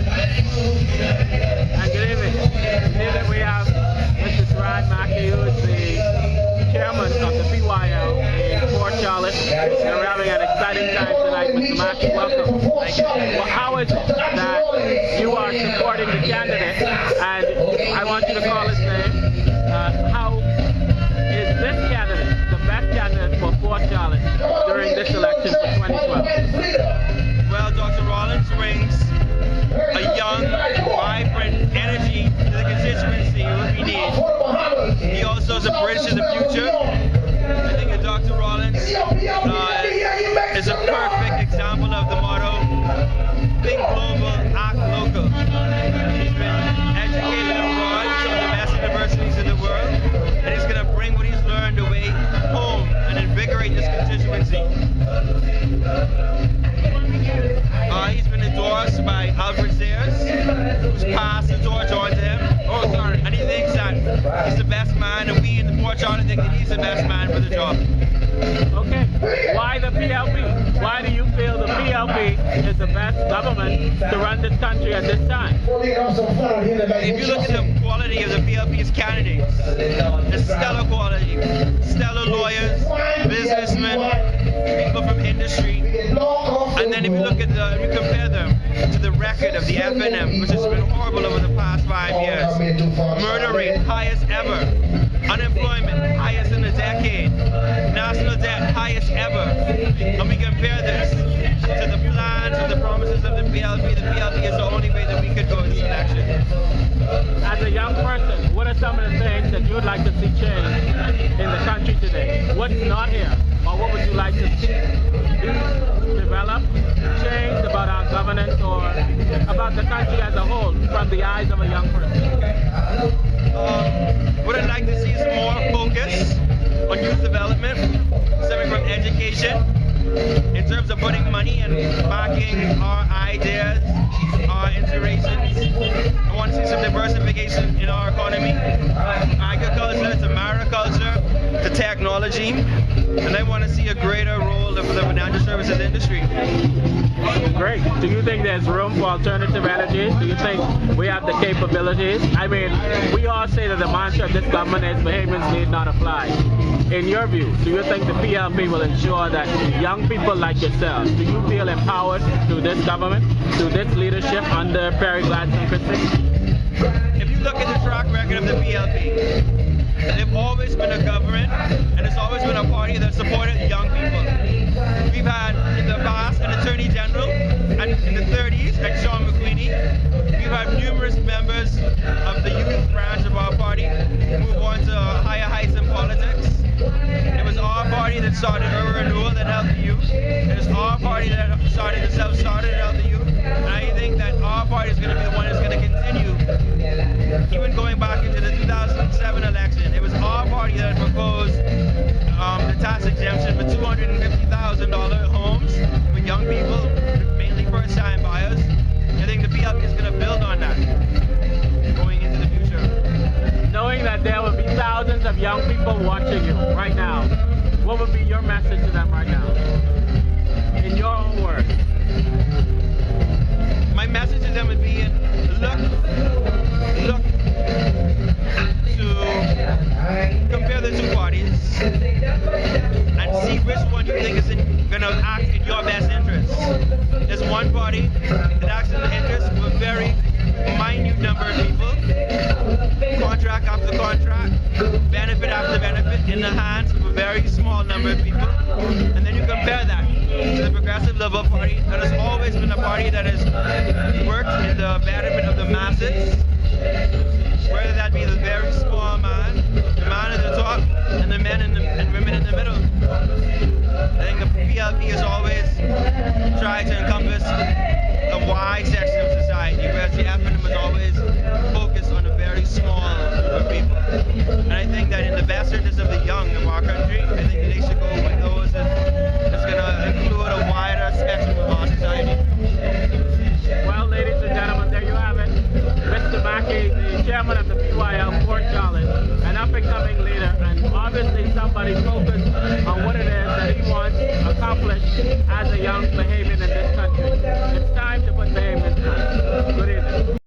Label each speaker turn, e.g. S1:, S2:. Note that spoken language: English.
S1: And good evening. Today we have Mr. Ryan Mackey, who is the chairman of the PYL in Port Charlotte. And we're having an exciting time tonight. Mr. Mackey, welcome. Thank you. Well, how is it that you are supporting the candidate? And I want you to call his name. How is this candidate the best candidate for Port Charlotte during this election for 2012?
S2: Well, Dr. Rollins brings a young, vibrant energy to the constituency that we need. He also is a bridge to the future. I think that Dr. Rollins is a perfect example of the motto, think global, act local. He's been educated abroad at some of the best universities in the world, and he's going to bring what he's learned away home and invigorate this constituency. He's been endorsed by Alfred Sayers, who's passed the torch on to him. And he thinks that he's the best man, and we in the Port Charlotte think that he's the best man for the job.
S1: Okay, why the PLP? Why do you feel the PLP is the best government to run this country at this time?
S2: If you look at the quality of the PLP's candidates, it's stellar quality. Stellar lawyers, businessmen, people from industry. And then if you look at you compare them to the record of the FNM, which has been horrible over the past 5 years. Murder rate, highest ever. Unemployment, highest in a decade. National debt, highest ever. And we compare this to the plans and the promises of the PLP. The PLP is the only way that we could go in this election.
S1: As a young person, what are some of the things that you would like to see change in the country today? What's not here? Or what would you like to see develop, change about our governance or about the country as a whole from the eyes of a young person?
S2: What I'd like to see is more focus on youth development, stemming from education, in terms of putting money and backing our ideas, our inspirations. I want to see some diversification in our economy, agriculture to mariculture to technology, and I want to see a greater role for the financial services industry.
S1: Great. Do you think there's room for alternative energies? Do you think we have the capabilities? I mean, we all say that the mantra of this government is Bahamians need not apply. In your view, do you think the PLP will ensure that young people like yourselves, do you feel empowered through this government, through this leadership under Perry Gladstone Christie?
S2: If you look at the track record of the PLP, they've always been a government, and it's always been a party that supported young people. We've had in the past an Attorney General, and in the 30s, like Sean McQueenie. We've had numerous members of the youth branch of our party move on to higher heights in politics. It was our party that started urban renewal that helped the youth. It was our party that started the self-starter that helped the youth. And I think that our party is going to be the one that's going to continue. Even going back into the 2007 election, it was our party that proposed the tax exemption for $250,000 homes for young people, mainly first-time buyers. I think the PLP is going to build on that going into the future.
S1: Knowing that there will be thousands of young people watching you right now, what would be your message to them right now? In your own words.
S2: My message to them would be look to compare the two parties and see which one you think is going to act in your best interest. There's one party that acts in the interest of a very minute number of people, contract after contract, benefit after benefit in the hands of a very small number of people. And then you compare that to the Progressive Liberal Party that has always been a party that has worked in the betterment of the masses, whether that be the very small man, the man at the top, and the men and women in the middle. I think the PLP has always tried to encompass a wide section of society, whereas the FNM has always focused on a very small group of people. And I think that in the best interest of the young of our country, I think that they should go with those that's going to include a wider spectrum of our society.
S1: Well, ladies and gentlemen, there you have it. Mr. Mackey, the chairman of the PYL Port Charlotte, an up-and-coming leader, and obviously somebody focused on what it is that he wants accomplished as a